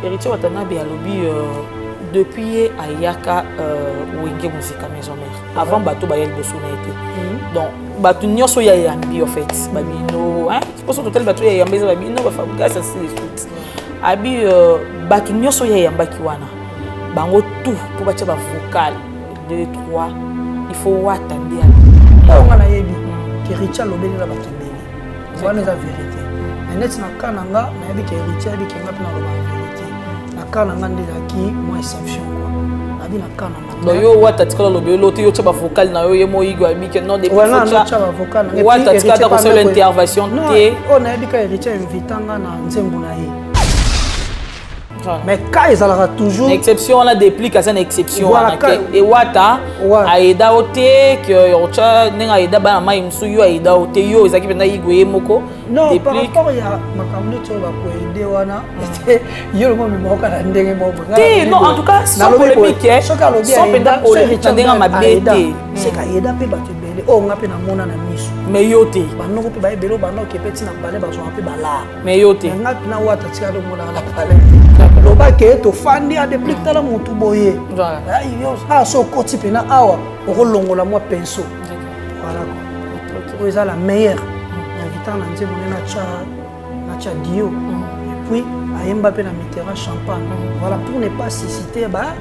Héritier Watanabe a lobby depuis Ayaka Wenge Musica Maison Mère. Avant Bato Bayel Bosuna était. Donc Bato Nyoso ya yambi en fait. Babino, hein? C'est pour ça que Bato ya yambi babino ba fabriquer ça c'est les suites. Abi Bato Nyoso ya yamba kiwana. Bango tout pour batia ba vocal 2 3 il faut Watanabe. On a yebi que Richard lobeli la Bato beli. C'est la vérité. Mais net na kananga na yebi que Richard bi kenga pina loba vérité. Na kananga ndezaki moi exception quoi. Abi na kananga. Donc yo Watatika lobeli l'autre yo tchaba vocal na yo yemo igo abi que non des voilà na tchaba vocal na Watatika ta reçu l'intervention té on a yebi que Richard invitanga na nzembo na ye. Mais quand ils allaient toujours une exception on a déplique à une exception voilà, et Wata aida oté que ocha nenga aida ba mai msuyu aida oté yo ezaki penda igwe moko non par rapport ya makamno to ba ko aider wana yo le mo moka na ndenge mo non en tout cas sans polémique sans penda polémique ndenga mabete c'est ka aida pe ba te bele o nga pe na mona na miso mais yo te ba no ko pe ba belo ba no ke peti na bale ba so pe bala mais yo te nga na Wata tika do mona na pale loba ke to fandi a déplique tala mutu boye voilà yo ha so koti pena awa o longola moi penso voilà quoi c'est la meilleure invitant na nzembo na cha dio et puis ayemba pe na Mitterrand champagne voilà pour ne pas citer ba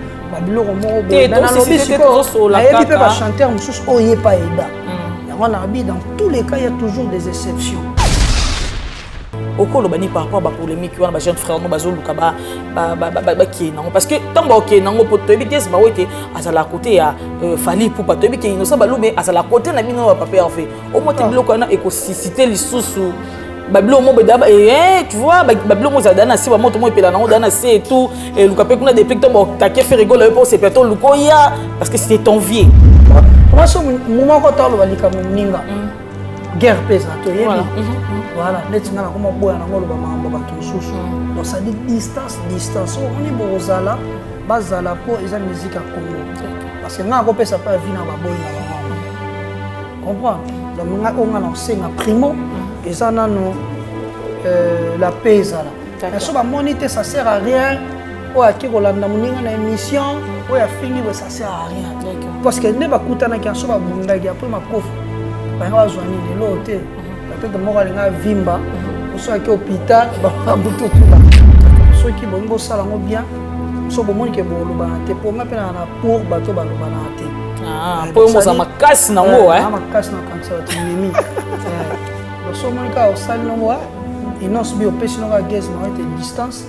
biloko moko boye na lobi siko la yebi pe ba chanteur mususu oye pa eda yango na bi dans tous les cas il y a toujours des exceptions. Okolo bani par rapport à polémique wana ba jeune frère no bazoluka ba ki nango parce que tamba ok nango poto ebite ba wete azala côté ya Fali pour pas to ebite inosa balube azala côté na bino ba papa en fait au moins biloko na écosystème lisusu babilo mo beda tu vois babilo mo zadana si ba moto mo epela nango dana c'est et tout et luka pe kuna depuis tamba taquer faire rigoler pour c'est peto lukoya parce que c'était ton vieux moi so moment ko talo balika moninga guerre pesa to yebi voilà net ngana ko maboya na ngolo ba mambo ba tususu donc ça dit distance on est bozala bazala po eza musique à Congo parce que ngana ko pesa pa vina ba boy na ba comprendre donc ngana on ngana senga primo eza nano la pesa là mais so ba moniter ça sert à rien o a ki kolanda muninga na émission o ya fini ça sert à rien parce que ne ba kutana ki so ba bundaki après ma kofu ba ngazwani lelo te peut-être moi alinga vimba so aki hôpital ba butu tuba so ki bongo sala ngo bien so bomoni ke bolo ba te po nga pena na pour bato ba loba na te po mo sa makasi na ngo makasi na kansa ti mimi so moni ka o sali no wa inos bi o pesi no ga gez no te distance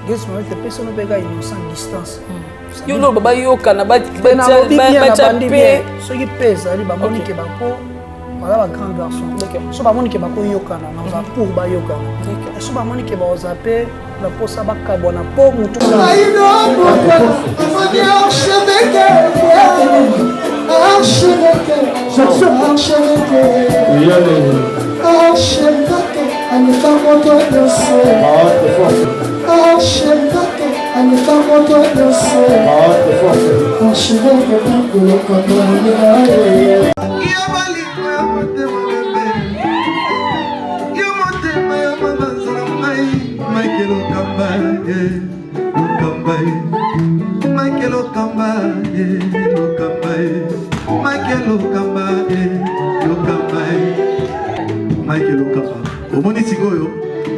gez no te pesi no be ga innocent distance yo lo baba yo kana ba pe so ki pesa ali ba moni ke ba po voilà un grand garçon. So ba moni ke ba ko yokana na za pour ba yokana. So ba moni ke ba ozape la posa ba ka bona po mutu.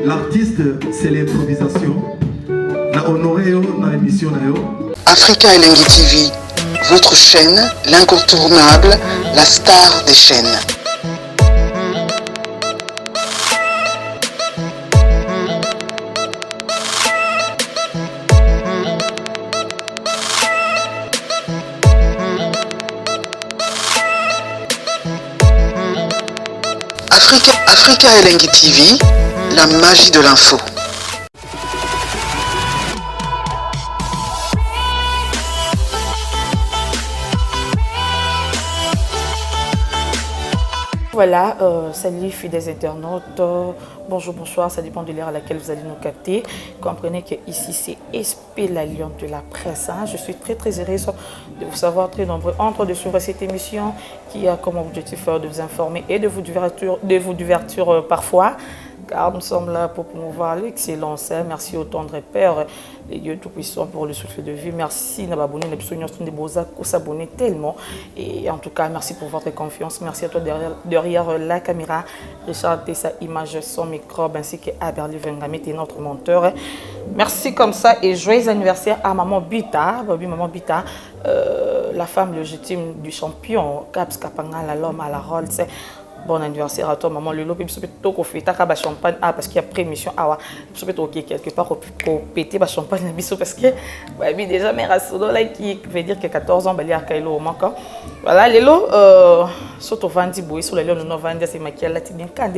L'artiste, c'est l'improvisation. La honoré dans l'émission. Africa Elengi TV, votre chaîne, l'incontournable, la star des chaînes. Africa Elengi TV, la magie de l'info. Voilà, salut fidèles internautes, bonjour, bonsoir, ça dépend de l'heure à laquelle vous allez nous capter. Comprenez que ici c'est SP la Lion de la presse. Je suis très heureuse de vous savoir très nombreux entre de suivre cette émission qui a comme objectif de vous informer et de vous divertir parfois. car nous sommes là pour promouvoir l'excellence. Merci au tendre Père, les dieux tout-puissants pour le souffle de vie. Merci d'abonner les psaumes de Boza pour s'abonner tellement. Et en tout cas, merci pour votre confiance. Merci à toi derrière la caméra. Richard Tessa, image, son microbe, ainsi qu'à Berly Vengamit et notre monteur. Merci comme ça et joyeux anniversaire à Maman Bita. Maman Bita, la femme légitime du champion, Caps Kapanga, l'homme à la Rolls. Bon anniversaire à toi, maman. Le lot, puis tu peux fêter ta champagne parce qu'il y a pré-émission. Tu peux toquer quelque part pour péter la champagne parce que déjà, mes rassodos là qui veut dire que 14 ans, il y a un au manque. Voilà, les lots, surtout Vandi Boy, sur les lots de Novembre, c'est maquillage là, c'est bien quand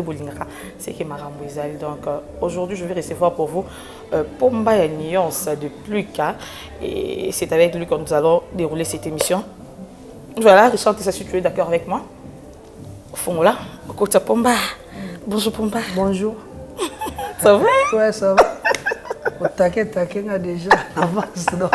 c'est qui m'a remboursé. Donc aujourd'hui, je vais recevoir pour vous Pomba et Nuance de Pluka. Et c'est avec lui que nous allons dérouler cette émission. Voilà, Richard, si tu es d'accord avec moi? Fongola, Kota Pomba. Bonjour Pomba. Bonjour. Ça va? Ouais, ça va. Au taquet, déjà avance donc.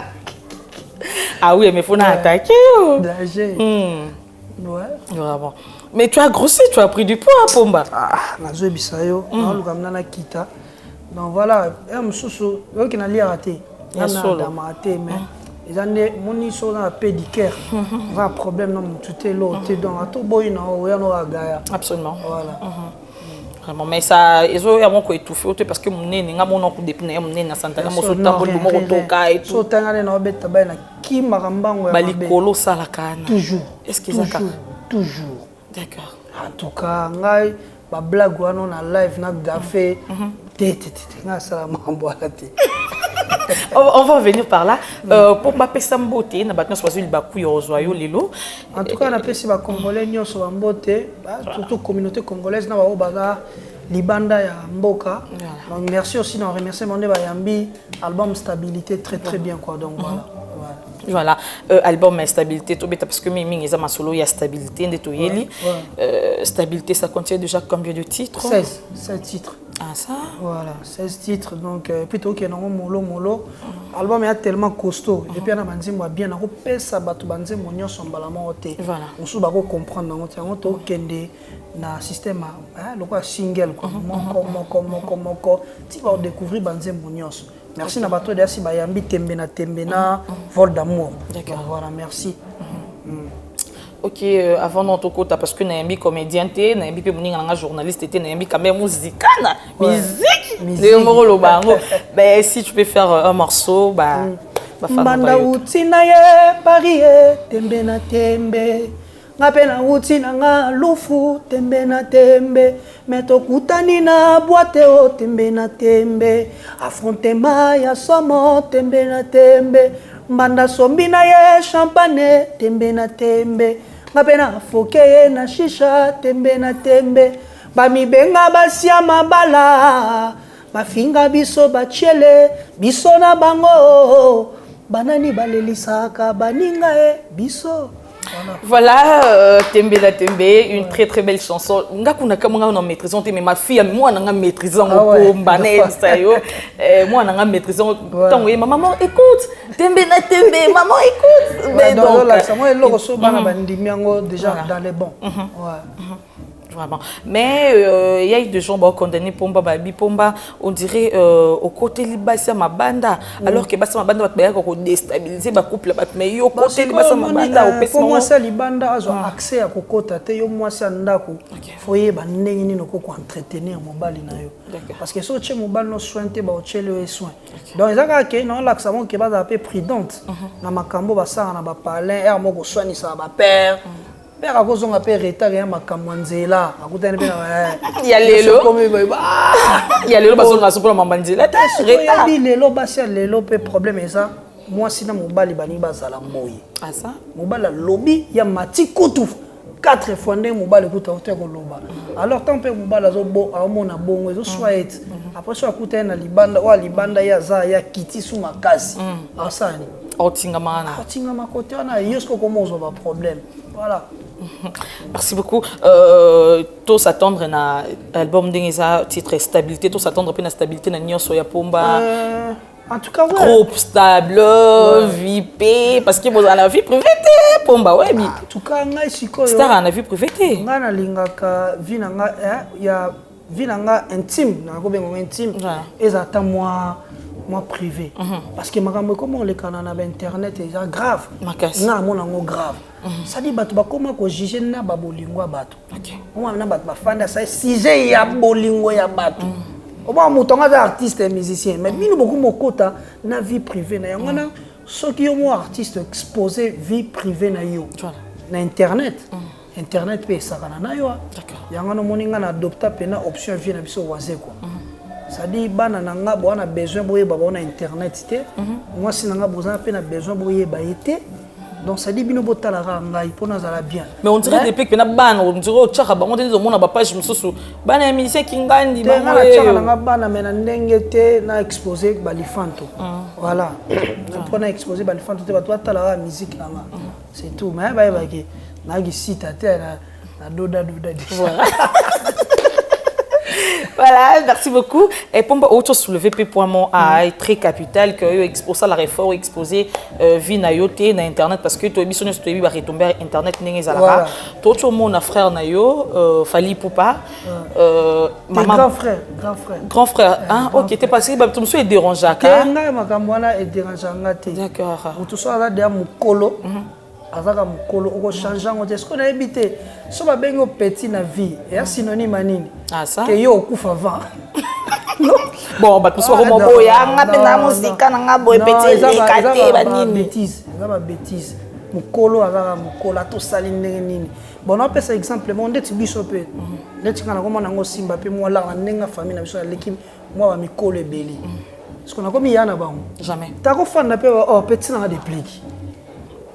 Ah oui, mais il faut attaquer. Danger. Ouais. Vraiment. Mais tu as grossi, tu as pris du poids, Pomba. Ah, nazo bisayo, on kamna na kita. Donc voilà, mususu, yo ki na li raté. Ya solo. Mais ils ont des monitions dans la pédicure. Ils ont un problème dans tout l'eau. Donc, tout boy non, il y a gaya. Absolument. Voilà. Vraiment, mais ça, ils ont vraiment étouffé parce que mon nez, n'a mon oncle depuis mon nez na santana, mon soutien pour le moment toka et tout. Soutien na obeta ba na ki marambango ya balikolo sala kana. Toujours. Est-ce qu'ils ont toujours. D'accord. En tout cas, ngai ba blague wana na live na gafé. Nga sala mambo ala te. On va venir par là. Pour ma personne beauté, na batna choisi le bakou yozoyo lilo. En tout cas, on a pesi ba congolais nyonso ba beauté, surtout communauté congolaise na ba obaga libanda ya mboka. Donc merci aussi dans remerciement de ba yambi album stabilité très bien quoi. Donc voilà. Voilà, album Stabilité, parce que Mimi, ils ont ma solo, il y a Stabilité, Stabilité, ça contient déjà combien de titres? 16 titres. Ah ça? Voilà, 16 titres, donc plutôt qu'il y a molo. L'album est tellement costaud, et puis on a bien, on a ça, on son balamote. Voilà. On se bat comprendre, on a un système, le single, moko, tu vas découvrir Banzé Mounios. Merci na bato de Asiba Yambi Tembena vol d'amour. D'accord. Voilà, merci. Ok, avant notre côté, parce que Naïmi comédien, Naïmi peut venir en journaliste, Naïmi quand même musique. Mais si tu peux faire un morceau, Banda utina ye Paris Tembena tembe. Ngapena utina nga lufu Tembena tembe. Meto kutani na boite o Tembena tembe. Affrontement ya somo Tembena tembe. Mbanda sombi na ye champagne Tembena tembe. Ngapena foke na shisha Tembena tembe. Bami benga basia mabala. Bafinga biso bachele biso na bango. Banani balelisaka baninga biso. Voilà, Tembe la Tembe, une très belle chanson. Nga kuna kama nga maîtrisant mais ma fille moi nga maîtrisant au mbané ça yo. Moi nga maîtrisant tant oui maman écoute Tembe la Tembe maman écoute. Mais donc là ça moi le reço bana bandimi ngo déjà dans les bons. Ouais. Vraiment. Mais il y a des gens qui condamnés Pomba Babi Pomba, on dirait au côté Libasa Mabanda, alors que Bassa Mabanda va déstabiliser le couple, mais au côté Libasa Mabanda, pour moi ça Libanda a accès à kokota te yo moi ça ndako. Foyer ba ndenge ni noko ko entretenir mobali na yo. Parce que so che mobali no soin te ba ochele soin. Donc ezaka ke non l'accent que ba za peu prudente. Na makambo ba sa na ba parler er moko soigner ça ba père. Père a besoin de retard et makamwanzela. Il y a lelo. Il y a lelo parce qu'on a super mamanzela. Retard. Il lelo basia lelo pe problème et ça. Moi si na mobali bani bazala moyi. Ah ça? Mobali lobby ya mati kutu. 4 fois ndé mobali kuta hotel ko loba. Alors tant pe mobali azo bo amona bongo ezo soit après so akuta na libanda wa libanda ya za ya kiti su makasi. Asani. Otingamana. Otingama côté on a yesko comment on va problème. Voilà. Merci beaucoup. Tout s'attendre à l'album d'Ingeza, titre Stabilité, tout s'attendre à la stabilité dans Nyonso ya Pomba. En tout cas, ouais. Groupe stable, VIP, parce que vous avez la vie privée, Pomba, ouais. En tout cas, ngai siko. Star en la vie privée. Ngai na lingaka vie na ngai ya vie nanga intime na ko bengo intime ezata moi privé parce que makambo comment les canaux na internet est grave na mona ngo grave ça dit bato ba comment ko juger na ba bolingo bato on na bato ba fanda ça sujet ya bolingo ya bato au moins mutonga za artiste et musicien mais bino beaucoup mokota na vie privée na yangana ceux qui ont artiste exposé vie privée na yo na internet internet pe sakana na yo yangana moninga na adopta pena option vie na biso waze quoi ça dit bana nanga bo na besoin boye ba na internet té moi si nanga besoin pe na besoin boye ba été donc ça dit bino botala ngai pona za la bien mais on dirait des pics pena bana on dirait tchaka ba on dit mona ba page mususu bana ya musicien kingandi ba na tchaka nanga bana mena ndenge te na exposer balifanto voilà pona exposer balifanto te ba toi tala musique nanga c'est tout mais ba ke na gi site te na doda voilà. Voilà, merci beaucoup. Et pour autre soulever point très capital que exposer la réforme exposer vie na yoté na internet parce que toi biso tu va retomber internet n'engez à la tout mon frère na yo Fali Poupa maman grand frère hein OK t'es passé bah tu me suis dérangé ka nga makamwana et dérangeant ngate d'accord tout ça là de mukolo azaka mukolo oko changer ngote ce qu'on a habité so ba bengo petit na vie et synonyme nini ça que yo okufa va non bon ba tout so ko boya nga pe na musique na nga boy petit lekate ba nini bêtise mukolo azaka mukolo to sali ndenge nini bon on peut ça exemple mon ndeti biso pe ndeti kana komona ngo simba pe mo la ndenga famille na biso ya lekim moi ba mikolo ebeli ce qu'on a comme yana ba jamais ta ko fanda pe oh petit na déplique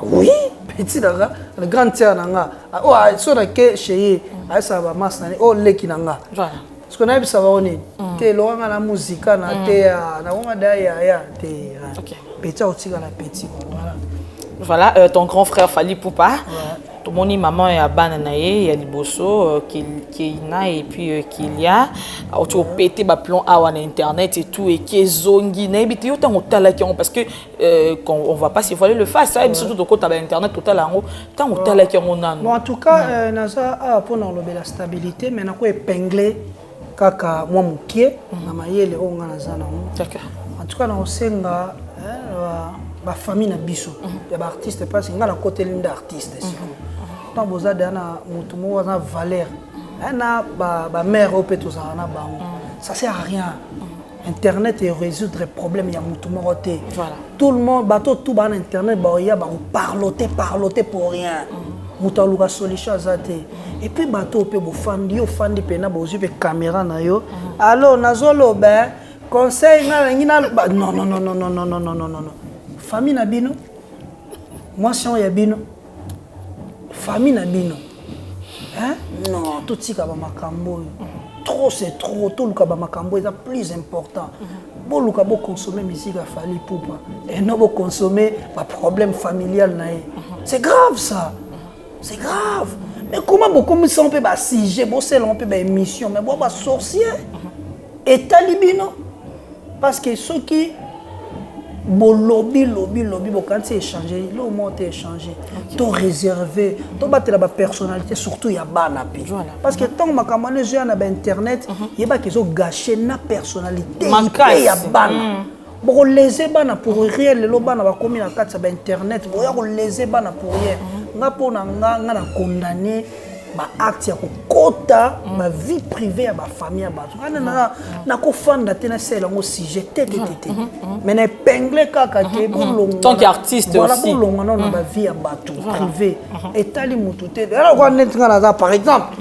oui petit là le grand tiers nanga oh so na ke chez ai ça va masna oh leki nanga voilà ce qu'on a ça va on te loanga la musique na te na woma ya te petit otika la petit voilà ton grand frère Fali Poupa tout mon maman et abana naé ya liboso qui na et puis qu'il y a auto pété ba plomb à internet et tout et qui zongi na bité autant otala qui parce que on va pas se voiler le face ça surtout de côté internet total en tant otala qui on a bon en tout cas naza pour dans la stabilité mais na ko épingler kaka moi mukie na mayele o ngana zana d'accord en tout cas na osenga ba famille na biso ya ba artiste parce que ngala côté linda artiste tant boza dana mutu mo na valeur na ba mère au peut ça na ba ça sert à rien internet et résoudre problème ya mutu mo té voilà tout le monde bateau tout ba internet ba ya ba parloter pour rien mutu aluka solution azate et puis bateau peut bo fandi pe na bozu pe caméra na yo alors nazolo ben conseil na ngina non famille na bino moi si on ya bino famille na bino hein non tout tika ba makambo trop c'est trop tout le ka ba makambo est plus important bon luka bo consommer musique à Fali Poupa et non bo consommer ba problème familial na c'est grave ça c'est grave mais comment bo comme ça on peut ba sujet bo c'est on peut ba émission mais bo ba sorcier et talibino parce que ceux qui bon lobby bon quand c'est échangé le moment est échangé tout réservé tout battre la personnalité surtout ya bana pi parce que tant makamane jeu na internet il y a qu'ils ont gâché na personnalité ya bana bon léser bana pour rien le bana va comme na carte ba internet bon ya léser bana pour rien nga pona nga na condamner ba acte ya kokota ma vie privée ya ba famille ya bato kana na ko fanda tena sela ngo sujet tete mais na épingler kaka ke bolongo tant qu'artiste aussi voilà bolongo na ba vie ya bato privé etali mutu te alors quand netinga na par exemple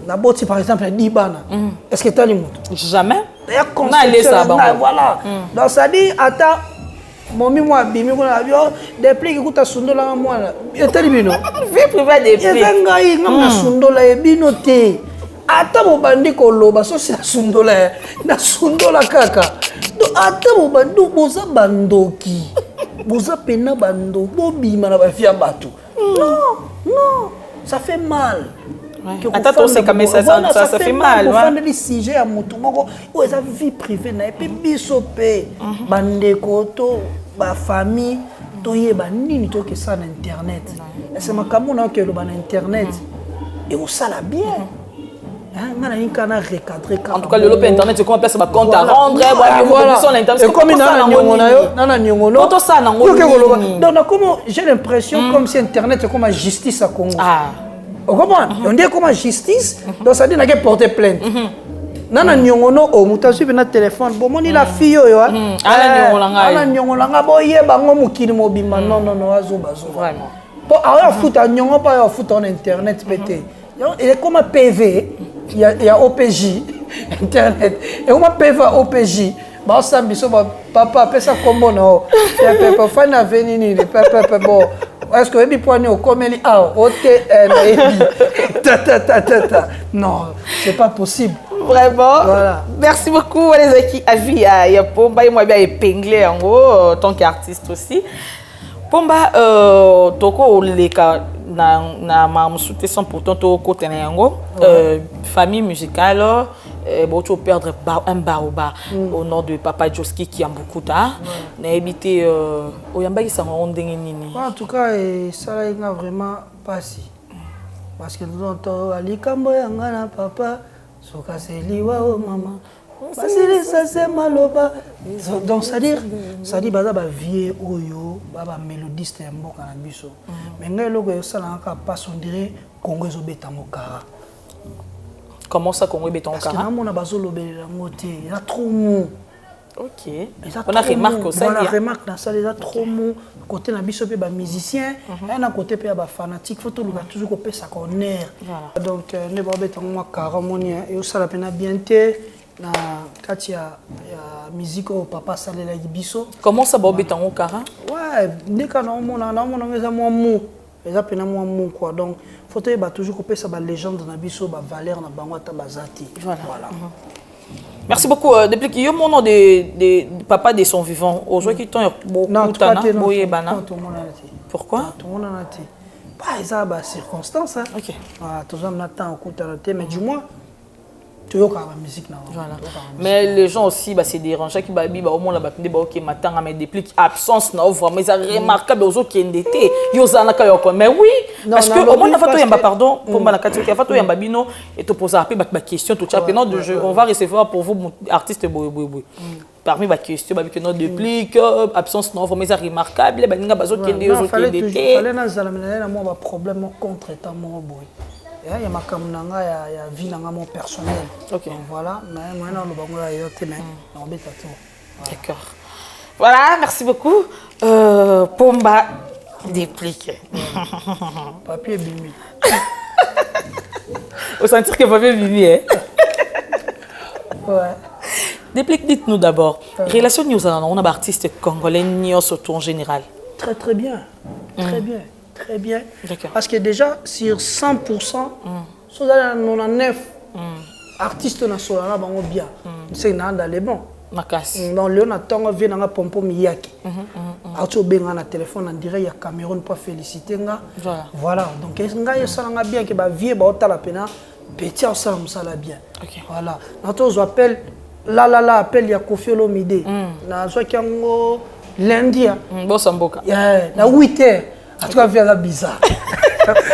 la boti par exemple dibana est-ce que etali mutu jamais na laisse ça voilà donc ça dit ata momi moi bimi ko na bio depuis que kuta sundola mwana etali bino vie privée des prix ngai ngam na sundola e bino te ata mo bandi ko loba so si na sundola kaka do ata mo bandu boza bandoki boza pena bando bobima na ba fia bato non ça fait mal. Attends, c'est comme ça fait mal. On fait des sujets à mutu moko ou eza vie privée na et puis biso pe bandeko to ba famille to yeba nini to ke ça na internet. C'est makambo na ke lo ba na internet et on ça la bien. En tout cas, le lope internet, c'est comment on appelle compte à rendre. Et comme il j'ai l'impression comme si internet est comme la justice à Congo. On dit comme la justice, donc ça dit qu'il faut porter plainte. Nana nyongono o mutasu bina téléphone bon moni la fille yo ala nyongolanga boye bango mukini mobimba non azo vraiment bon alors foot a nyongo pas foot en internet pété il est comme un PV il y a OPJ internet et comme PV OPJ ba sambiso papa pesa kombo no papa fana venini papa bon est-ce que ebi poani o komeli a non c'est pas possible. Vraiment. Voilà. Merci beaucoup les amis. Avi ya Pomba moi bien épinglé en gros tant qu'artiste aussi. Pomba toko leka na mamsute 100% to côté nango famille musicale bon tu perdre un baoba au nom de Papa Joski qui a beaucoup tard na habité oyamba qui ça ndenge nini. En tout cas ça là vraiment pas si parce que nous entend alikambo yanga na papa soka seliwa o mama basili ça c'est maloba donc ça dit baza ba vie oyo ba mélodiste ya mboka na biso mais ngai loko yo sala ka passe on dirait Congo ezobeta mokara. Comment ça Congo ezobeta mokara? Parce que na mona bazolobelela ngote il a trop mou. OK. On a remarqué ça. On a remarqué dans ça, il a trop mou. Côté na biso pe ba musicien, et na côté pe ba fanatique, faut tout toujours ko pesa connaître. Donc ne ba beta moi karamoni et au sala pena bienté na katia ya musique au papa salela biso. Comment ça ba beta ngokara? Ouais, ndeka na mona meza moi mou. Eza pena moi mou quoi. Donc faut toujours ko pesa ba légende na biso ba valeur na bango ta bazati. Voilà. Merci beaucoup. Depuis qu'il y a mon nom de papa de son vivant, aujourd'hui qui t'ont beaucoup de boye bana. Pourquoi? Tout le monde en a été. Pas ça, bah circonstance. Ok. Tout le monde attend au coup de mais du moins. Toujours la musique voilà. Mais les gens aussi bah c'est dérangeant qui bah au moins la batinde bah OK matin mais depuis absence na vraiment mais ça remarquable aux autres qui ndété yo zana ka yoko mais oui parce que au moins la photo yamba pardon pour la catégorie la photo yamba bino et te poser après ba question tout ça pendant de jeu on va recevoir pour vous artiste boy parmi les questions bah que notre depuis absence non vraiment ça remarquable bah ninga bazo qui ndé aux autres qui ndété fallait na zalamena na moi problème contre état mon boy. Il y a ma caméra, il y a vie dans mon personnel. Ok. Voilà, mais moi non, le bango là, il y a tes mains, on met tout. D'accord. Voilà, merci beaucoup. Pomba dépliqué. Papier bimi. Vous sentir que papier bimi, hein? Ouais. Déplique, dites-nous d'abord. Relation nous on a artistes congolais ni surtout en général. Très très bien, très bien. Très bien. Parce que déjà, sur 100%, sur 99 artistes nationaux, bien. C'est dans les bons. Dans le Natango, vient dans Pompo Miyaki. Arto Benga na téléphone en direct, il y a Cameroun pour féliciter. Voilà. Donc, il y a bien que la vie est la peine. Petit, ça va bien. Voilà. Nous appelle la appel, il y a Kofi Olomide. Nous lundi. Bosamboka. Il y a 8 heures. En tout cas, c'est bizarre.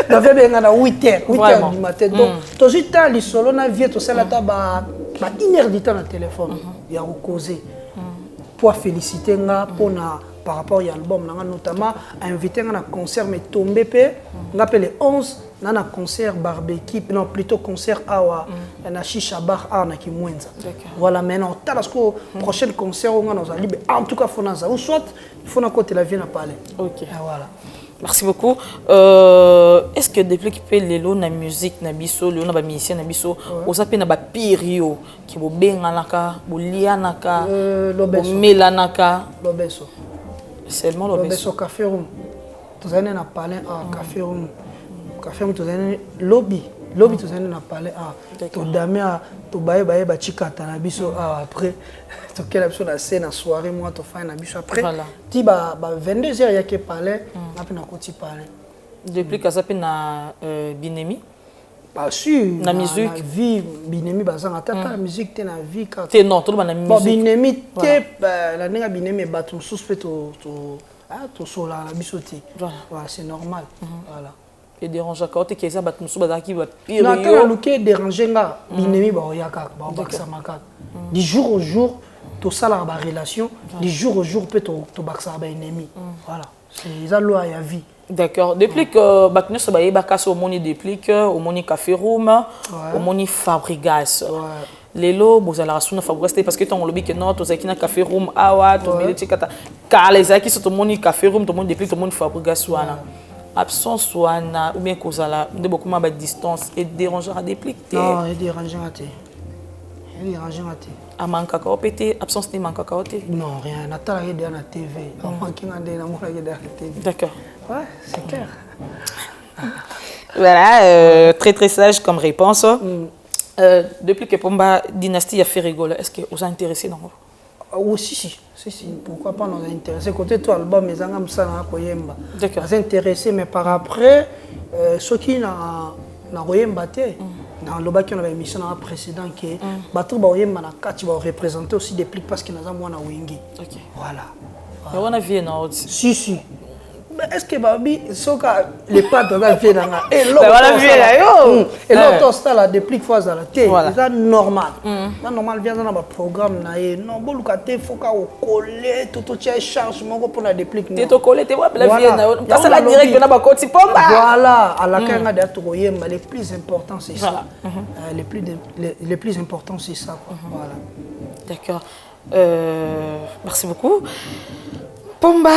Donc, il y a 8 heures du matin. Donc, tu as dit que tu as 1 heure de temps dans le téléphone. Il y a causé. Pour féliciter par rapport à l'album, notamment invité à un concert, mais tombé, on appelle le 11, on a un concert barbecue, non, plutôt concert à un chicha bar à Nakimwenza. Voilà, maintenant, le prochain concert, on a en tout cas, il faut ou soit il faut que la vie n'a pas. Ok. Voilà. Merci beaucoup. Est-ce que depuis que les lots na musique na biso, les lots na musicien na biso, on s'appelle na ba pirio qui bo benga naka, bo lianaka, bo melanaka. Lobeso. Seulement lobeso. Lobeso café room. Tous années na parlé à café room. Café room tous années lobby. Lobby tous années na parlé à. To damia to baye ba chikata na biso après. To quelle option la scène en soirée moi to faire na biso après. Ti ba 22h ya ke parler, na pe na koti parler. Depuis que ça pe na Binemi. Pas sûr. Na musique. Na vie Binemi bazanga tata la musique te na vie ka. Te non, tout le monde na musique. Binemi te la nenga Binemi ba ton suspect to sola na biso te. Voilà, c'est normal. Voilà. et dérange quand tu es ça bat musu bazaki bat pire non attends luke déranger nga binemi ba oyaka ba baksa makaka du jour au jour to sala ba relation du jour au jour peut to baksa ba ennemi voilà c'est ça loi ya vie. D'accord. Depuis que Batnus se baille bakaso au moni déplique, au moni café room, au moni Fabrigas. Les lots, vous allez rassurer Fabrigas parce que ton lobby que non, tu sais qu'il y a café room, awa, tu mets les chicata. Car les acquis sont au moni café room, tout le monde déplique, tout le monde Fabrigas ouana. Absence ouana ou bien cause là, de beaucoup moins de distance et déranger à déplique. Non, il dérange à te. Il dérange à te. A manque à pété, absence ni manque à côté. Non, rien. Nathalie est derrière la TV. On manque un des amours derrière la TV. D'accord. Ouais, c'est clair. Voilà, très très sage comme réponse. Depuis que Pomba Dynastie a fait rigoler, est-ce que vous êtes intéressé dans oui, si. Pourquoi pas nous intéresser. Côté toi, l'album, mais on a ça Koyemba. D'accord. Nous intéressé, mais par après, ceux qui n'ont Koyemba, dans le bas qui on avait émission précédent, qui Batou Koyemba na kati va représenter aussi des plics parce que nous avons un Wingi. Ok. Voilà. On a vu non. Si. Est-ce que Babi, les pattes de la vie dans la et l'autre ça la déplique fois à la télé, c'est normal. C'est normal vient dans un programme non bon lucate faut qu'on coller tout charge pour la déplique. Tu to coller tu vois la vie na ça la direct na ba koti pomba. Voilà, à la kanga de Togoyem, les plus importants c'est ça. Les plus importants c'est ça quoi. Voilà. D'accord. Merci beaucoup. Pomba,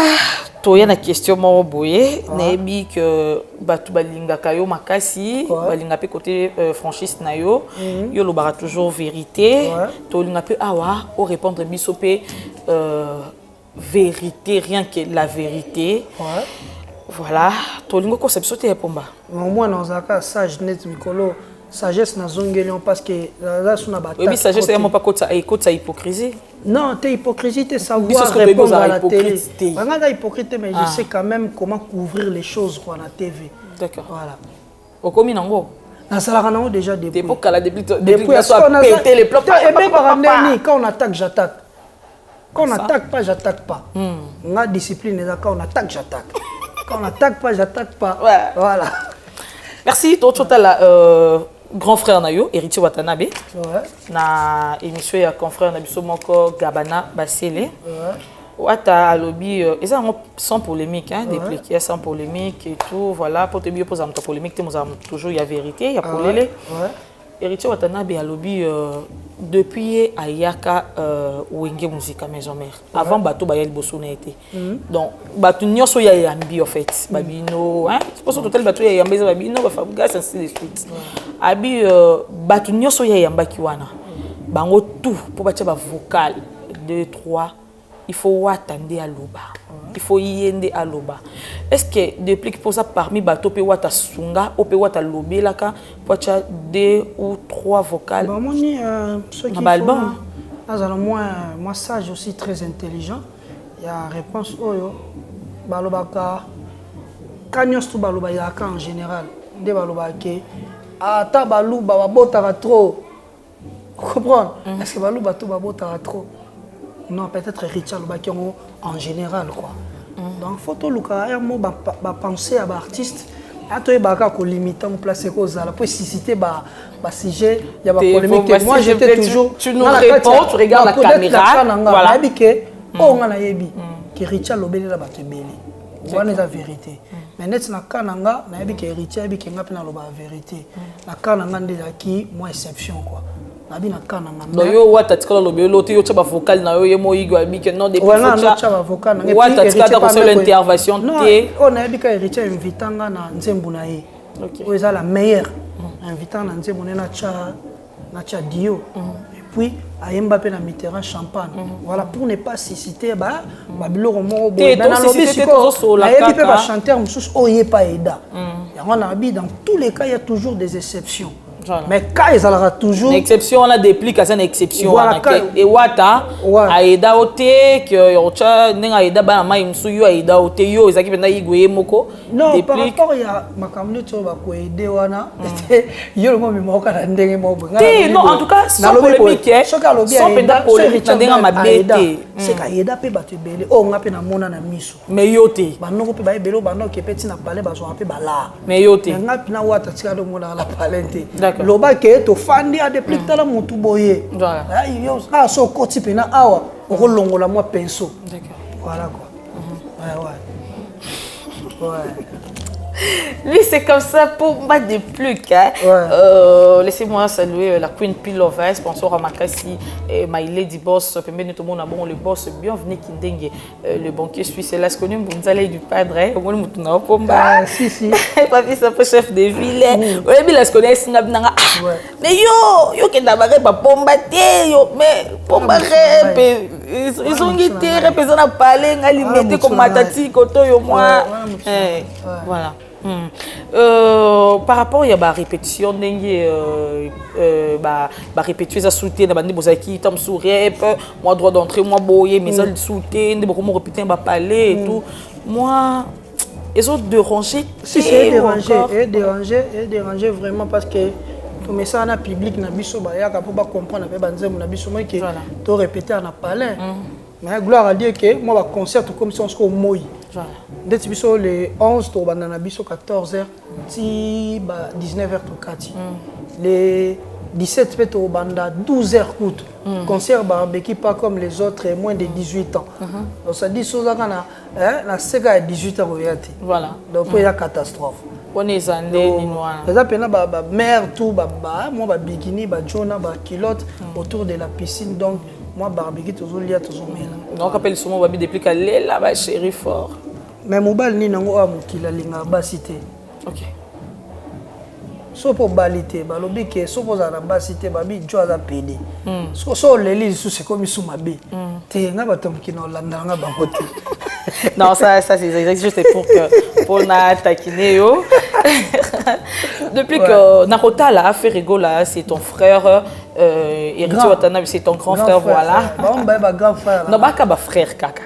tu as une question mo boye, nebi que batu balinga kayo makasi, balinga pe côté franchise na yo, yo lo bara toujours vérité, to linga pe awa au répondre bisope vérité, rien que la vérité. Voilà, to lingo conception te Pomba. Moi dans un cas sage net mikolo. Sagesse na zongelion parce que là sur na bataille. Oui, sagesse c'est pas côté hypocrisie. Non, t'es hypocrisie, t'es savoir répondre à la télé. Vraiment la hypocrite mais je sais quand même comment couvrir les choses quoi na TV. D'accord. Voilà. Au combien nango? Na salaka nango déjà depuis la depuis soit péter les plots. Et bien par année quand on attaque j'attaque. Quand on attaque pas j'attaque pas. On a discipline quand on attaque j'attaque. Quand on attaque pas j'attaque pas. Voilà. Merci toi grand frère Nayo, Héritier Watanabe. Na émission ya confrère Nabiso Moko Gabana Basele. Wata alobi ça sans polémique hein, dépliqué sans polémique et tout voilà pour te bien poser une polémique tu toujours il y a vérité il y a polélé. Héritier Watanabe alobi depuis Ayaka Wenge Musica Maison Mère avant bateau bayel bosso na été. Donc bateau nyonso ya yambi en fait babino hein c'est pour ça total bateau ya yambi babino ba Fabrigas ainsi de suite. Abi bateau nyonso ya yamba kiwana bango tout pour batia ba vocal 2 3 il faut attendre à l'oba. Il faut y aller à l'oba. Est-ce que depuis pour ça parmi bateau pe wata sunga ou pe wata lobé là ka pour 2 ou 3 vocales. Bah moi ni ce qui album. Alors moi sage aussi très intelligent. Il y a réponse oyo balobaka kanyos tu baloba ya ka en général. De baloba ke ata baluba babotaka trop. Comprendre? Est-ce que baluba tu babotaka trop? Non, peut-être Richard Bakion en général quoi. Donc photo luka ya mo ba penser à artiste ato ebaka ko limiter en place ko zala pour susciter ba sujet il y a ba polémique. Moi j'étais toujours tu nous réponds, tu regardes la caméra voilà bike o ngana yebi que Richard lobeli la bato belé. Voilà la vérité. Mais net na kananga na yebi que Richard yebi que ngapi na loba vérité. Na kananga ndela ki moi exception quoi. No yo wata tikala lobe lote yo tshaba vocal na yo yemo igwa bike non depuis voilà no tshaba vocal na wata tikala ko seule intervention te on a bika Richard invitanga na nzembu na ye o eza la meilleure invitant na nzembu na cha dio et puis ayemba pe na Mitterrand champagne voilà pour ne pas citer ba biloko moko boye na lobi siko na yebi pe ba chanteur mususu oye pa eda yango na bi dans tous les cas il y a toujours des exceptions. mais quand ils aura toujours exception on a déplique à une exception voilà, et wata aida ote que ocha nenga aida ba mai msuyo aida ote yo ezaki penda igwe moko non par rapport ya makamne to ba ko aider wana yo mo mi moka na ndenge mo bonga non en tout cas sans polémique sans penda polémique na ndenga mabete c'est ka aida pe ba te belé o nga pe na mona na miso mais yote ba noko pe ba belé ba no ke peti na palais ba so pe ba la mais yote nga pina wata tika do mona la palais loba ke to fandi a depuis tala mutu boye voilà yo ça so koti pena awa o longola moi pinceau d'accord voilà quoi ouais lui c'est comme ça pour moi de plus hein. Laissez-moi saluer la Queen Pilova sponsor à Makasi et My Lady Boss pembeni tout le monde bon le boss bienvenue Kindenge le banquier suisse là ce connu Bunzale du padre au monde mutuna pomba si papi ça peut chef de ville ouais bien ce connaît singa binanga mais yo kenda bare ba pomba te yo mais pomba rep ils ont été représentants parler ngalimete comme matati koto yo moi voilà. Par rapport à la répétition, répéter ça soutien dans bandi bozaki tam sourep moi droit d'entrée moi boyer mais ça soutien de beaucoup répéter ba parler et tout moi ils ont dérangé si c'est dérangé vraiment parce que tout mais ça na public na biso ba ya ka pour ba comprendre pe banzemu na biso moi que to répéter na parler mais gloire à Dieu que moi ba concert comme si on se au moi dès biso le 11 to banana biso 14h ti ba 19h to kati les 17 peut to banda 12h coûte concert ba beki pas comme les autres moins de 18 ans donc ça dit ça kana na sega 18 ans voilà donc il y a catastrophe on est andé ni noir ça pena ba mère tout ba moi ba bikini ba jona ba culotte autour de la piscine donc moi barbecue toujours lié toujours mela donc appelle souvent babi depuis qu'elle là ba chéri fort mais mobile ni nango amukila linga basité OK so pour balité balobi ke so pour za basité babi jo za PD so leli sous c'est comme sous mabe te nga batomki no landa nga bangote non ça c'est juste pour na taquiner yo depuis que Nakota là fait rigola c'est ton frère Héritier Watanabe c'est ton grand frère voilà bon ba grand frère non ba ka ba frère kaka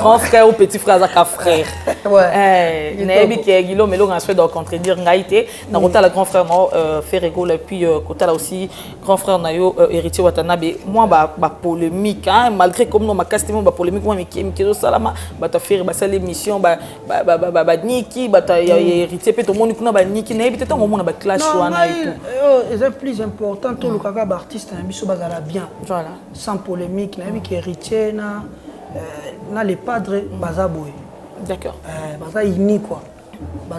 grand frère ou petit frère zaka frère ouais nebi ke gilo melo ngaswe do contredire ngaité Nakota le grand frère non fait rigola puis Kota là aussi grand frère na yo Héritier Watanabe moi ba polémique hein malgré comme non ma castement ba polémique moi mikezo salama ba ta faire ba ça l'émission ba niki ba ta Héritier pe to moni kuna ba niki nebi te ngo mona ba clash wana et tout c'est plus important tout le kaka ba artiste na biso bazala bien voilà sans polémique nebi ke Héritier na les padres bazaboy d'accord baza ini quoi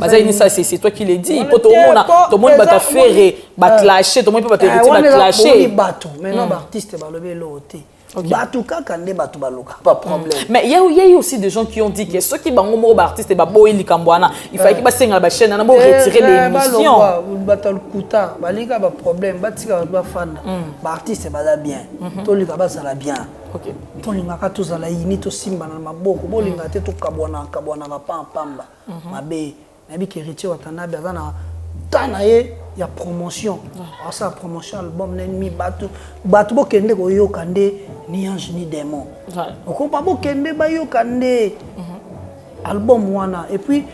baza ini ça c'est toi qui le dis pour tout le monde va te faire ba clasher tout le monde peut pas te Héritier ba clasher bateau maintenant ba artiste ba lobe loté bateau kaka nde bateau baloka pas problème mais il y a eu aussi des gens qui ont dit que ceux qui bango mo ba artiste ba boy likambwana il fallait que ba senga ba chaîne na bo retirer l'émission batal kuta balika ba problème batika ba fanda ba artiste baza bien to lika ba sala bien OK to linga ka to zala yini to simba na maboko bo linga te to kabwana na pamba mabe nabi ke Héritier Watanabe azana tana ye ya promotion ça promotion album l'ennemi batu bo kende ko yo kande ni ange ni démon ko pa bo kende ba yo kande album wana et puis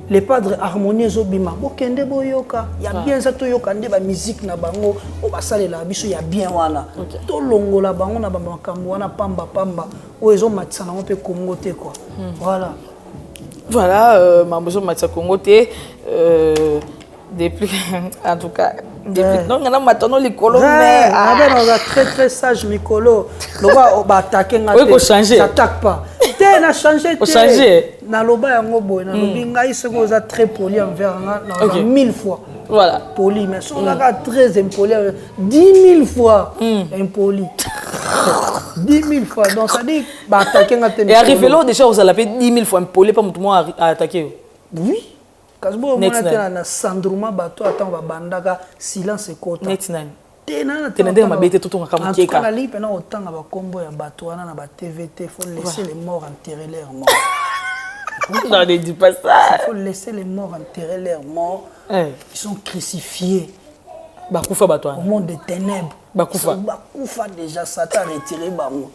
les padres harmonieux obima bo kende bo yoka ya bien ça to yo kande ba musique na bango o ba salela biso ya bien wana to longola bango na ba makambo wana pamba o ezo matisa na pe Congo te quoi voilà mambozo matisa Congo te depuis en tout cas depuis non on a maintenant les colo mais on a très sage Mikolo loba ba attaquer ngate ça attaque pas te na changer na loba yango boy na lobi ngai se ko za très poli envers nga 1000 fois voilà poli mais son nga très impoli 10 000 fois impoli 10 000 fois donc ça dit ba attaquer ngate et arrivé là déjà vous allez 10 000 fois impoli pas tout le monde à attaquer oui kasbo mona tena na sandruma bato attend ba bandaka silence ekota netinani tena ndenge mabete tout on ka mukeka na li pena otanga ba kombo ya bato wana na ba TVT faut laisser les morts enterrer leurs morts non ne dis pas ça faut laisser les morts enterrer leurs morts ils sont crucifiés Bakufa Batouane. Au monde des ténèbres. Bakufa. Bakufa déjà, Satan a retiré Bango.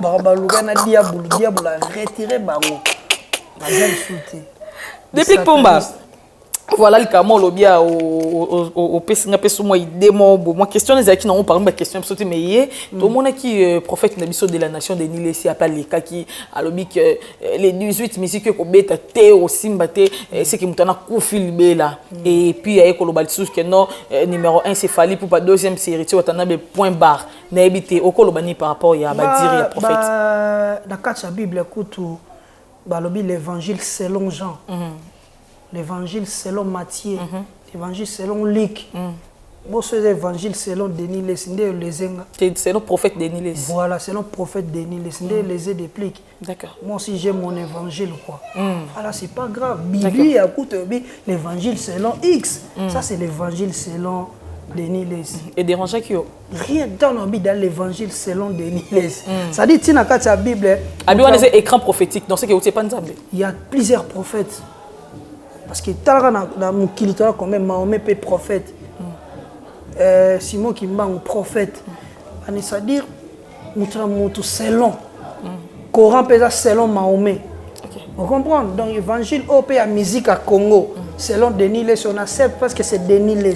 Barabalouga na diable a retiré Bango. Depuis Pomba. Voilà le cas, moi, bien au Pessinga Pessouma, moi, question les acquis n'ont pas une question, mais tout le monde qui prophète de la nation des Nils, ici, appelle les cas qui, à l'objet que les 18 musiques qu'on bête, Théo, Simbate, c'est qui m'entend à là. Et puis, il y a Ekolobalsous, que non, numéro 1, c'est Fali pour pas deuxième série, tu vois, point barre, n'habité au Kolobani par rapport à Badir et à prophète. Dans la Bible, écoute, l'évangile selon Jean. L'évangile selon Matthieu, l'évangile selon Luc, l'évangile selon Denis c'est le prophète Denis. Voilà, c'est le prophète Denis les déplique. D'accord. Moi aussi j'ai mon évangile quoi. Voilà, c'est pas grave. Bible, écoute, l'évangile selon X. Ça c'est l'évangile selon Denis. Et dérangeant qui rien dans l'évangile selon Denis. Ça dit tiens dans la Bible. C'est écran prophétique. Donc c'est que pas il y a plusieurs prophètes. Parce que dans mon kilitoral quand même Mahomet peut prophète. Simon qui m'a un prophète. C'est-à-dire nous selon. Coran peut être selon Mahomet. Vous comprenez? Donc l'évangile au pays à musique à Congo selon Denis Les on accepte parce que c'est Denis Les.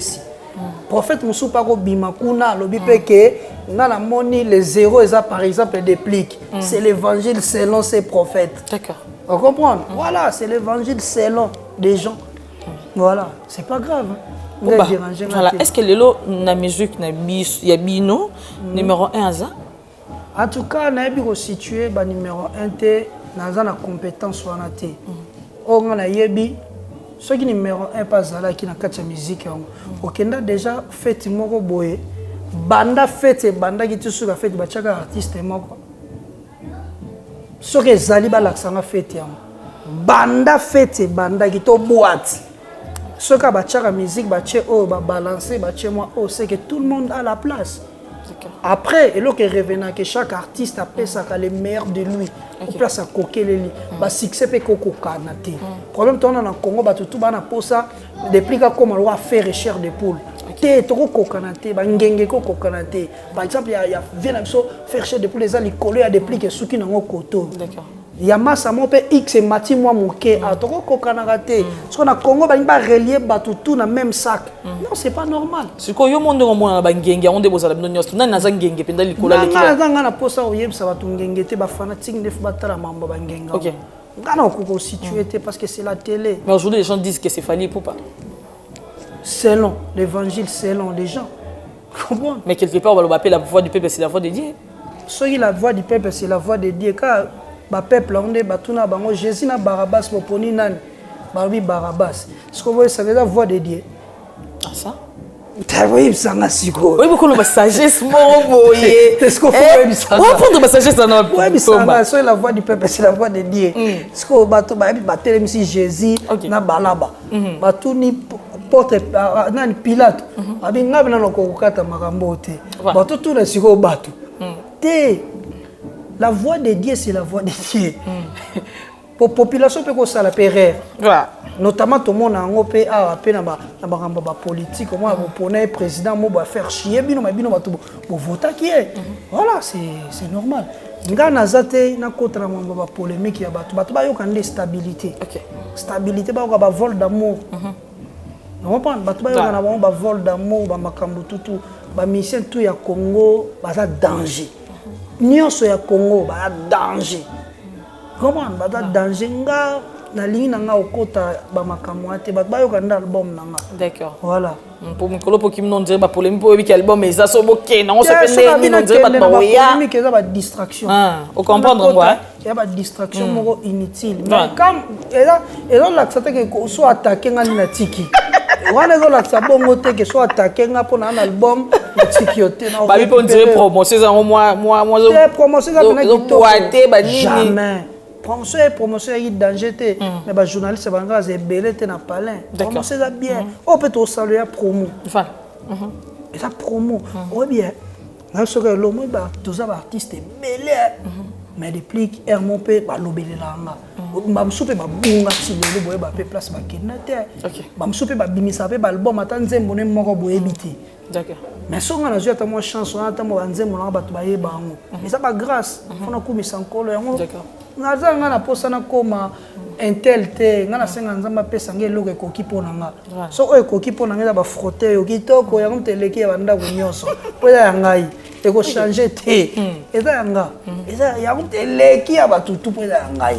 Prophète Moussou Pago Bimakuna lobi pe que na la moni les zéros ça par exemple déplique. C'est l'évangile selon ces prophètes. D'accord. Vous comprenez? Voilà, c'est l'évangile selon des gens. Voilà, c'est pas grave. Voilà. Est-ce que l'élo na musique y a bino numéro 1 ça? En tout cas, na bi situé ba numéro 1 té na za na compétence wana té. On a yebi ce qui numéro 1 pas zala qui na kati musique okenda déjà fête moko boye. Banda fête banda qui tu sur fête ba chaka artiste moko. Ce que zali ba laksanga fête ya. Banda fête banda qui to boîte. Ce que ba chaka musique ba che oh ba balancer ba che moi oh c'est que tout le monde a la place. Après et là que revenant que chaque artiste appelle ça les meilleurs de lui. Au place à coquer ba succès pe koko kanate. Problème ton en Congo ba tout ba na posa depuis comment on va faire chair de poule. Té toko kokanate ba ngenge ko kokanate. Par exemple il y a vient faire chair de poule les ali coller à des plis que souki nango koto. D'accord. Yamasa mon père X et Mati moi moké à toko kokanate. Parce qu'on a Congo ba relier batu tout dans même sac. Non, c'est pas normal. C'est quoi yo monde ngomona ba ngenge on deboza la nyos na naza ngenge penda likola lekila. Na na posa oyeb ça ba tu ngenge te ba fanatique ndef batala mamba ba ngenge. OK. Ngana ko situé parce que c'est la télé. Mais aujourd'hui les gens disent que c'est Fali pour pas. Selon l'évangile selon les gens. Comment? Mais quelque part on va appeler la voix du peuple c'est la voix de Dieu. Soit la voix du peuple c'est la voix de Dieu car ba peuple on est batuna bango Jésus na Barabbas poponi nan babi Barabbas. Ce que vous voyez ça veut dire voix de Dieu. Ah ça? Oui, ça n'a siko. Oui, beaucoup de sagesse moboyé. Est-ce qu'on fait ça? On prend de sagesse dans notre. Oui, mais ça c'est la voix du peuple, c'est la voix de Dieu. Est-ce qu'on bateau battre si Jésus na balaba. Bateau ni porte nan Pilate. Abi ngabe na lokokata makambo te. Bateau tout na siko bateau. Té la voix de Dieu c'est la voix de Dieu. Pour population peut ça la pérère. Notamment tout le monde a un peu à politique, comment pour un président va faire chier, pour voter qui est. Voilà, c'est normal. Nga nazate na contre la polémique ya batu batu ba yo kan stabilité. Stabilité ba ko ba vol d'amour. On comprend batu ba yo kan ba vol d'amour ba makambo tutu ba mission tout ya Congo ba ça danger. Nyonso ya Congo ba danger. Comment ba danger nga na ligne nga okota ba makamwa te ba yoka nda album nanga. D'accord. Voilà. Pour mikolo pour kim non dire ba polémique pour que album mais ça so boké non ça peut non dire ba boya. Polémique ça ba distraction. Ah, on comprendre quoi? Il y a ba distraction moko inutile. Mais comme et là là ça que soit attaquer nga na tiki. Wana zo la sabongo te que soit attaquer nga pour un album tiki yote na. Ba bi pour dire promotion ça moi zo. Promotion ça na kitoko. Jamais. Promotion est danger mais les journalistes sont belé na palin promotion c'est bien on peut saluer la promo et ça promo ouais bien là ce que l'homme ba tous les artistes belé mais depuis Hermon pe ba lobele langa bamsupe babunga silolo boye ba pe place ba kena te bamsupe babimisa pe ba album ata nzembo ne moko boye biti d'accord mais songa na jota mo chanson ata mo nzembo na bato ba yeba ngo mais ça ba grâce fona kumisa nkolo yango d'accord naza nga na posa na koma intel te nga na senga nzamba pesa nge eloko ekoki mpona nga so oyo ekoki mpona nga eza bafrote oyo kitoko yango moteleki ya bandako nyonso mpo eza ya ngai ekochange te eza ya nga eza yango moteleki ya batutu mpo eza ya ngai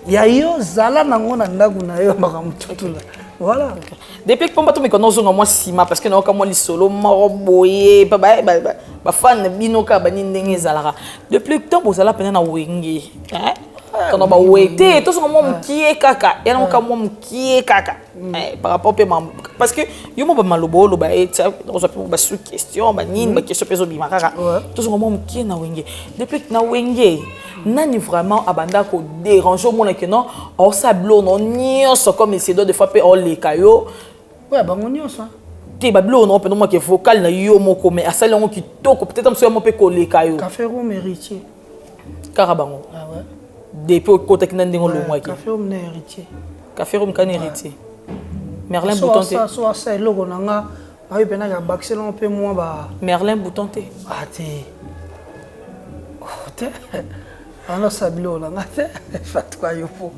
ya yo zala nango na ndako na yo makambo tutula voilà depuis que bato mikono zonga moi sima parce que naoka moi lisolo moko boye ba fan bino ka bani ndenge ezalaka depuis que temps bozala pena na wenge hein quand on va wete to zonga moi mkie kaka yana ka moi mkie kaka par rapport pe parce que yo mo ba malobolo ba eta on va ba sous question ba nini ba question peso bima kaka to zonga moi mkie na wenge depuis que na wenge nani vraiment abanda ko déranger mon que non on sablo non nyonso comme essayer de fois pe on les caillots ouais bango nyonso te bablo non pe non moi que vocal na yo moko mais asali ngo kitoko peut-être monsieur mo pe ko les caillots café room héritier karabango ah ouais depuis au côté que ndingo lo moi café room héritier café room kan héritier Merlin Bouton te so ça logo nanga ayi pena ya baxelon pe moi ba Merlin Bouton te ah te alors ça bilo là ngate fatwa yopo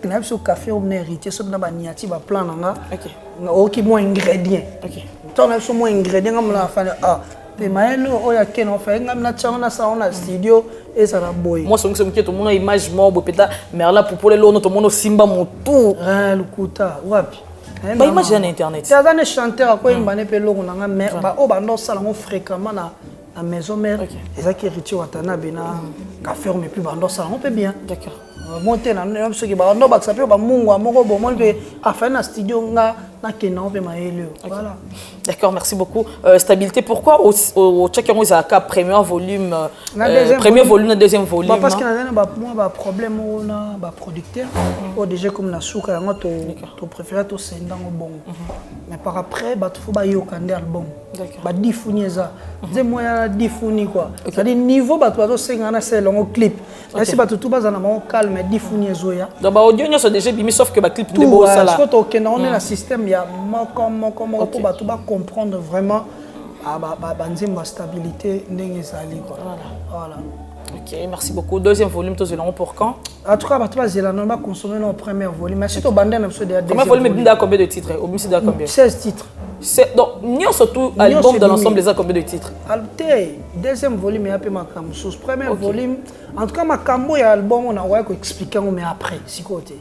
kina biso café on héritier so na ba niati ba plan nga OK oki mo ingrédient OK to na so mo ingrédient ngamla fa ah pe maelo oya keno fa ngamna changa sa on studio et ça la boy moi so ngise mketo mona image mo bo peta Merla pour le lono to mono simba motu lukuta wapi ba image na internet ça dans les chanteurs ko imbane pe logo nanga mais ba o ba ndo sala ngo fréquemment na la maison mère et ça qui héritier watana bena café mais plus bando ça on peut bien d'accord monter na ceux qui ba ndo ba ça peut ba mungu moko bo mon pe afin na studio nga na kenon pe maele voilà d'accord merci beaucoup stabilité pourquoi au check on a cap premier volume premier volume deuxième volume parce que na ba moi ba problème on a ba producteur ou déjà comme na souka yango to préféré to sendango bon mais par après ba faut ba yo kande album ba difuni ça c'est moi ya difuni quoi c'est à dire niveau ba to senga na c'est longo clip là si ba tout baza na mo calme difuni zoya donc ba audio nyonso déjà bimi sauf que ba clip de beau ça là parce que to kenon on est la système ya moko pour ba tout ba comprendre vraiment ba stabilité ndenge ezali quoi voilà OK merci beaucoup deuxième volume to zelon pour quand en tout cas ba tout ba zelon ba consommer no premier volume mais surtout bande na deuxième premier volume binda combien de titres au bimsi da combien 16 titres donc nio surtout album dans l'ensemble les a combien de titres deuxième volume ya pe makambo sous premier volume en tout cas makambo ya album on a ouais ko expliquer mais après si côté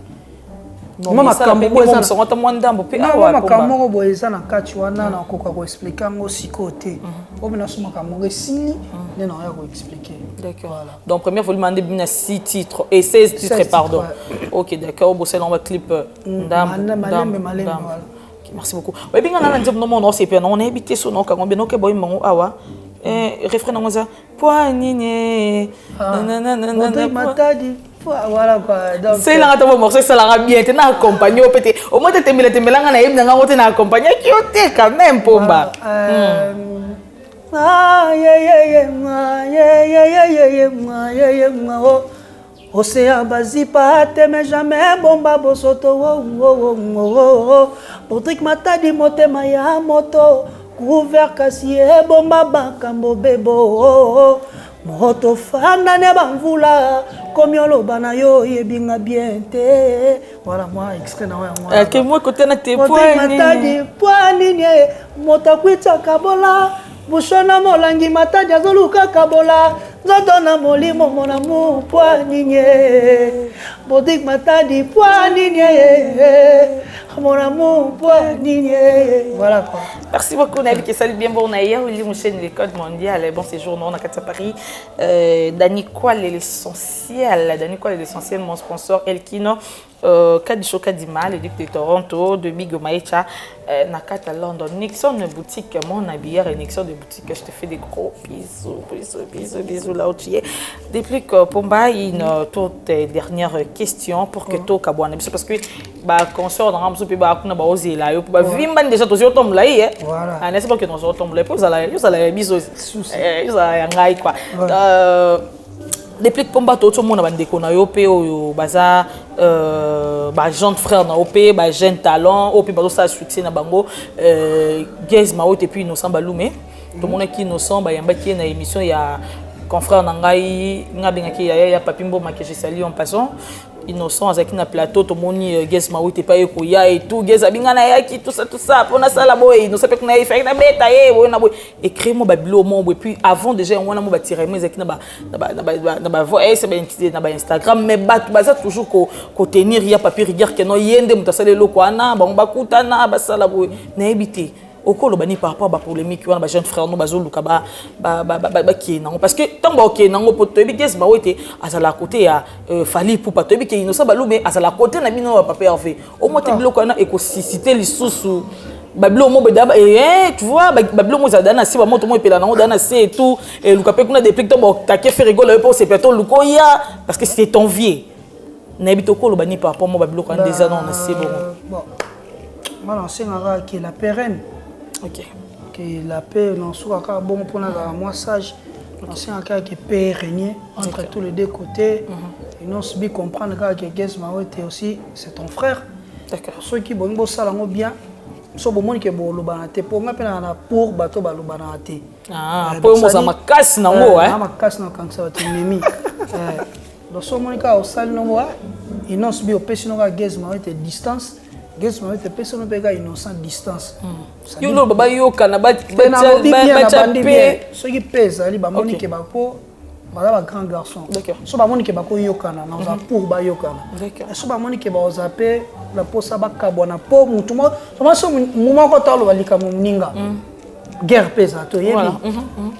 non makambo eza na songa ta mwandambo pe awa makambo bo eza na kati wana na koka ko expliquer ngo si côté o bina so makambo resini ne na ya ko expliquer d'accord voilà donc premier volume ande bina 6 titres et 16 titres pardon OK d'accord bo c'est dans clip malem voilà merci beaucoup oui bien na nzembo no mono c'est pe on a habité so no ka ngombe no ke boy mango awa refrain ngo za poignine nanana matadi voilà quoi donc c'est là ngata morceau ça la bien te na accompagner au pété au moins te tembelanga na yebna ngo te na accompagner ki o te quand même pomba Océan bazipa te mais jamais bomba bosoto Patrick Matadi motema ya moto couvert kasiye bomba bakambo bebo moto fanda ne bamvula comme oloba na yo yebinga bien te voilà moi extrait na moi que moi côté na te poignine moto kwitsa kabola bushona molangi Matadi azoluka kabola nzoto na molimo mona mu poignine Patrick Matadi poignine mon amour poignine voilà quoi merci beaucoup Nabi qui salut bien bon hier on lit mon chaîne les codes mondial bon séjour on a qu'à Paris Dani quoi l'essentiel mon sponsor Elkino Kadisho Kadima le duc de Toronto de Big Maïcha Nakata London Nixon boutique mon habilleur et Nixon de boutique je te fais des gros bisous là où tu es depuis que Pomba une toute dernière question pour que toi Kabouane parce que bah consort dans ramso pe ba kuna ba ozela yo ba vimba déjà to zotom là voilà ah n'est-ce pas que nous zotom là pour ça la biso ça ya ngai quoi depuis que Pomba tout le monde a bandeko na yo pe o baza ba jeune frère na op ba jeune talent op ba ça succès na bango Gez Maot et puis Innocent Balume tout le monde qui Innocent ba yamba qui na émission ya confrère na ngai ngabengaki ya Papimbo Makeje sali en passant Innocent azaki na plateau to moni Gez Maot et pas ko ya et tout Gez abinga na yaki tout ça pour na sala boy Innocent pe na fait na beta na boy écrit mo ba bilo mo et puis avant déjà on a mo ba tirer mais ezaki na ba voix c'est ba entité na ba Instagram mais baza toujours ko tenir ya papier rigueur que no yende mutasale loko ana ba kutana ba sala boy na ebité okolo bani par rapport à polémique wana ba jeune frère no bazoluka ba qui non parce que tant ba ok nango poto Gez Maot azala côté ya Fali pour pas to bi ke Innocent Balume azala côté na bino papa en fait au moins te biloko na écosystème lisusu babilo mo bedaba tu vois babilo mo zadana si ba moto mo epela nango dana c'est et tout et luka pe kuna depuis que to ta ke faire rigoler pour ces plateaux lukoya parce que c'était envié na bito okolo bani par rapport mo babilo kan déjà non c'est bon voilà c'est ngara qui la pérenne. Ok. Que la paix non soit bon pour moi sage. C'est un cas qui est paix régner entre tous les deux côtés. Et non se bien comprendre que Gez Maot aussi c'est ton frère. D'accord. Ceux qui bon ça lango bien. So bon monde qui bon lo banate pour nga pena na pour bato ba lo banate. Ah, pour mo ça makasi nango hein. Na makasi na kansa wa timemi. Donc so monde ka au sal no wa. Et non se bien opesi no ga Gez Maot distance. Gez Maot personne pega Innocent distance. Yo lo baba yo kana ba ceux qui pèsent ali ba moni ke ba po ba grand garçon. So ba moni ke ba ko yo kana na za pour ba yo kana. So ba moni ke ba ozape la po sa ba kabona po mutu mo so muma ko talo balika muninga. Guerre pesa to yebi.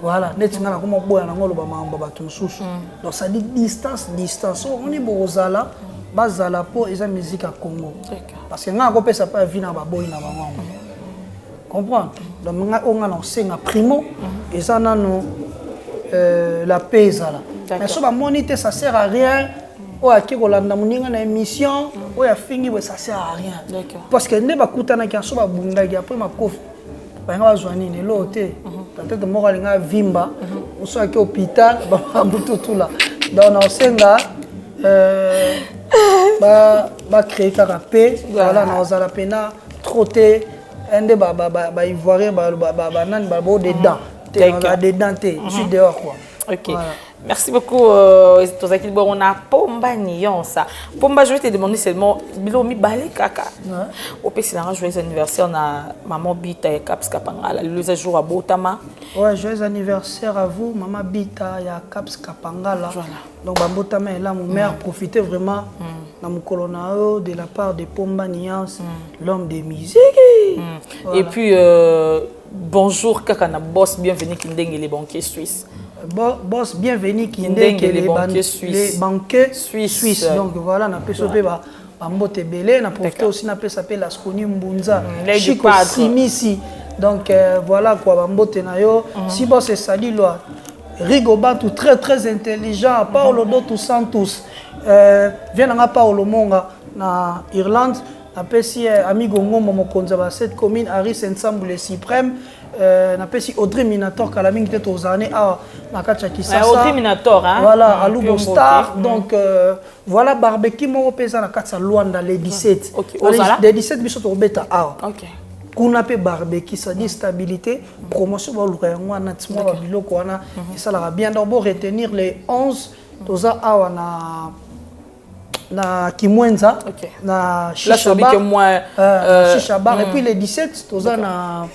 Voilà, net ngana ko mo boya na ngolo ba mamba ba tunsusu. Donc ça dit distance. So on est bozala bazala po eza musique à Congo. Parce que nga ko pesa pa vie na ba boy na bango. Comprendre? Donc on a lancé un primo et ça non la paix là. Mais ça va moniter ça sert à rien. O aki ko landa muninga na émission o ya fingi ça sert à rien. Parce que ne ba kutana ki so ba bunda ki après ma kofi. Ba nga bazwani ne loté. Peut-être mo nga vimba o so aki hôpital ba butu tout là. Donc on senga ba créer la paix voilà na ozala pena trotter ende ba ivoirien ba nan ba bo dedans je suis dehors quoi. OK. Voilà. Merci beaucoup Tozaki bon on a Pomba Nion ça. Pomba je vais te demander seulement bilomi balé kaka. Au PC na joyeux anniversaire na maman Bita et Caps Kapangala le jour à Botama. Ouais, joyeux anniversaire à vous maman Bita ya Caps Kapangala. Voilà. Donc Botama est là mon mère profitez vraiment na mukolonao de la part de Pomba Nion l'homme de musique. Voilà. Et puis bonjour kaka na boss bienvenue Kindenge les banquiers suisses. Boss bienvenue qui les banquiers suisses. Donc voilà, on a pu sauver Mbote Belé, on a profité aussi on s'appelle la Skoni Mbunza. Chico Simisi. Donc voilà quoi Mbote nayo. Si boss est sali loi. Rigoba tout très intelligent. Paolo Dos Santos. Vient na Paolo Monga na Irlande. Napesi amigo Ngomo Mokonza ba cette commune Aris ensemble suprême. Napesi Audrey Minator Kalaming tête aux années à Nakacha Kisasa. Audrey Minator hein. Voilà à Lugo Star donc voilà barbecue mo pesa na katsa Luanda les 17. OK. Les 17 biso to beta ah. OK. Kuna pe barbecue ça dit stabilité promotion ba luka na timo ba biloko wana et ça la bien donc retenir les 11 toza awa na Kimwenza na Shisha Bar et puis les 17 toza na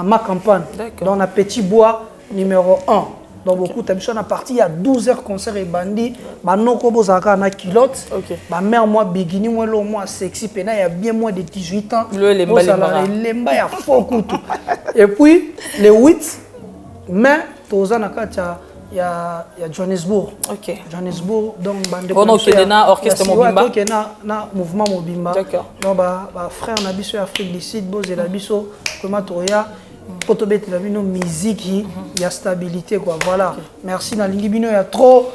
ma campagne dans la Petit Bois numéro 1 donc beaucoup t'as na partie il y a 12 heures concert et bandi ba noko bozaka na kilote ba mère moi bikini moi lo moi sexy pena il y a bien moins de 18 ans le lemba ya fokutu et puis le 8 mai toza na katia il y a Johannesburg. OK. Johannesburg donc bande on a orchestre Mobimba. OK na mouvement Mobimba. D'accord. Donc ba frère na biso Afrique du Sud boze la biso comment toya potobete la bino musique il y a stabilité quoi voilà. Merci na lingi bino ya trop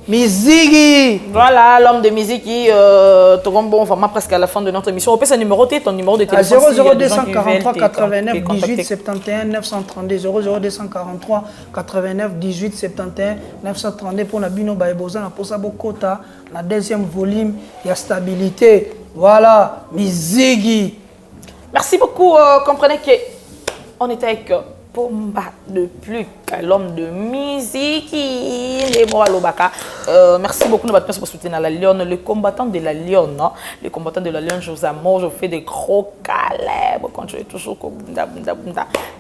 Mizigi. Voilà, l'homme de musique qui bon, vraiment presque à la fin de notre émission. On peut ce numéro, ton numéro de téléphone. 00243 89 18 71 932 00243 89 18 71 932 pour Nabino Baeboza na posa bokota na deuxième volume, il y a stabilité. Voilà, Mizigi. Merci beaucoup. Comprenez que on était avec Pomba de plus qu'à l'homme de musique. Merci beaucoup de votre pour soutenir la Lyon, le combattant de la Lyon. Non? Le combattant de la Lyon, je vous amour, je vous fais des gros câlins. Quand je suis toujours comme bunda.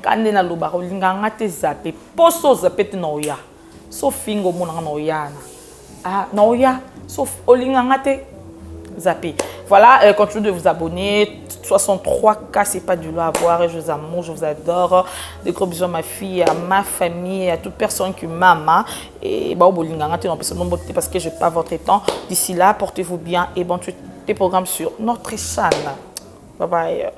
Quand on est dans le bar, on a zappé. Poso zappé noya. Sauf fingo mon noya. Ah noya. Sauf olingangate zappé. Voilà, continuez de vous abonner. 63K, c'est pas du lot à voir. Je vous aime, je vous adore. Des gros bisous à ma fille, à ma famille, à toute personne qui m'aime. Et parce que je n'ai pas votre temps. D'ici là, portez-vous bien et bon, tu des programmes sur notre chaîne. Bye bye.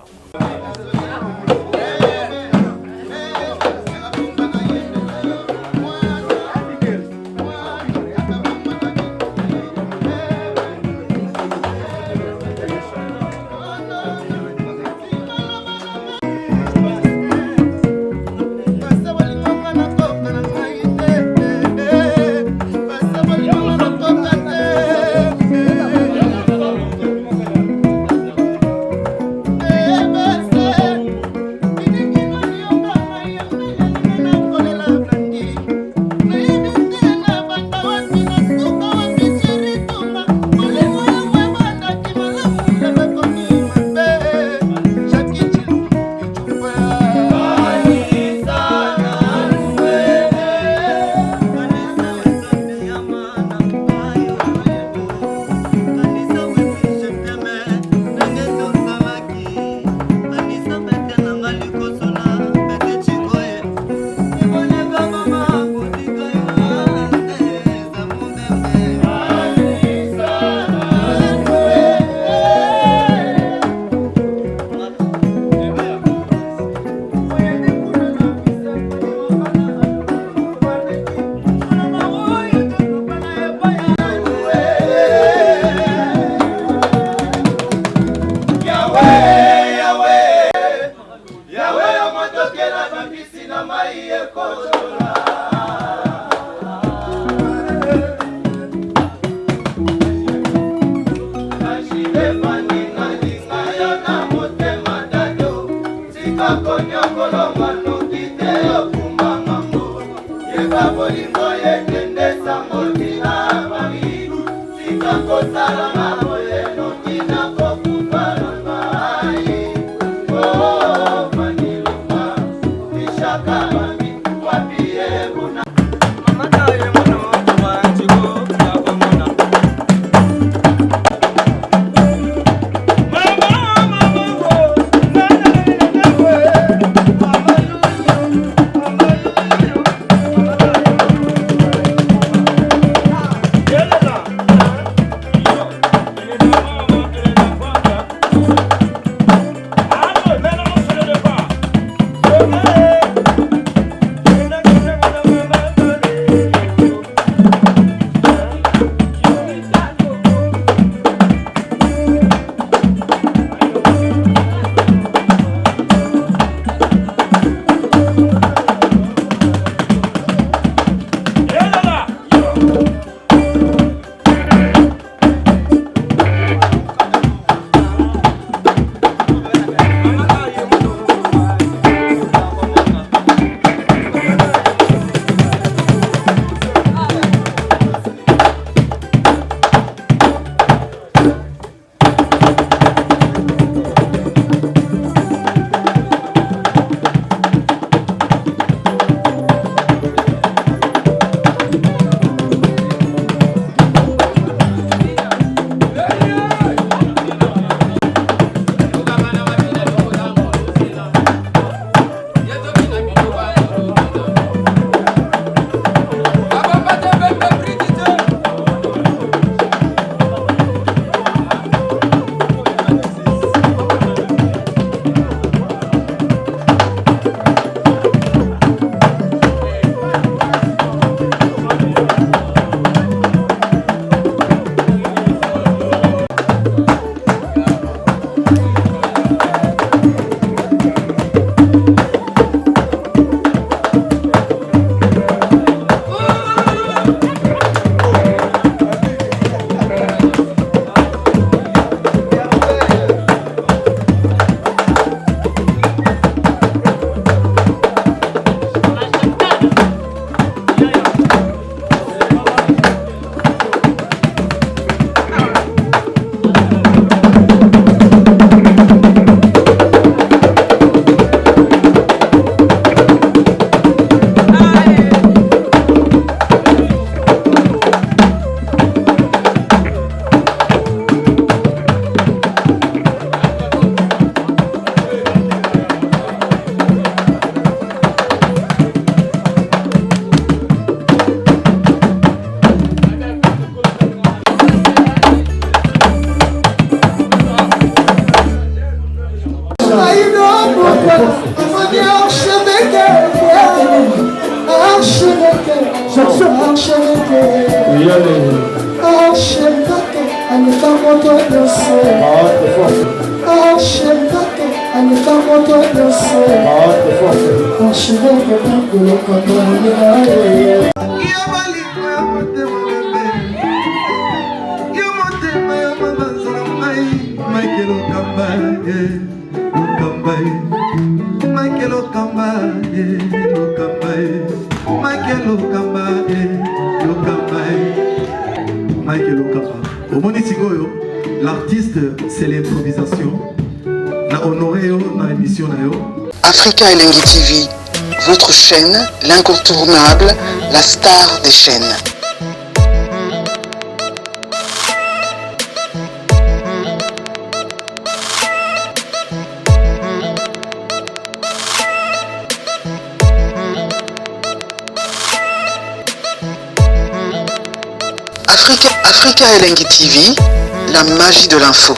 L'artiste, c'est l'improvisation. La honoré dans l'émission. Africa Elengi TV, votre chaîne, l'incontournable, la star des chaînes. Africa Elengi TV, la magie de l'info.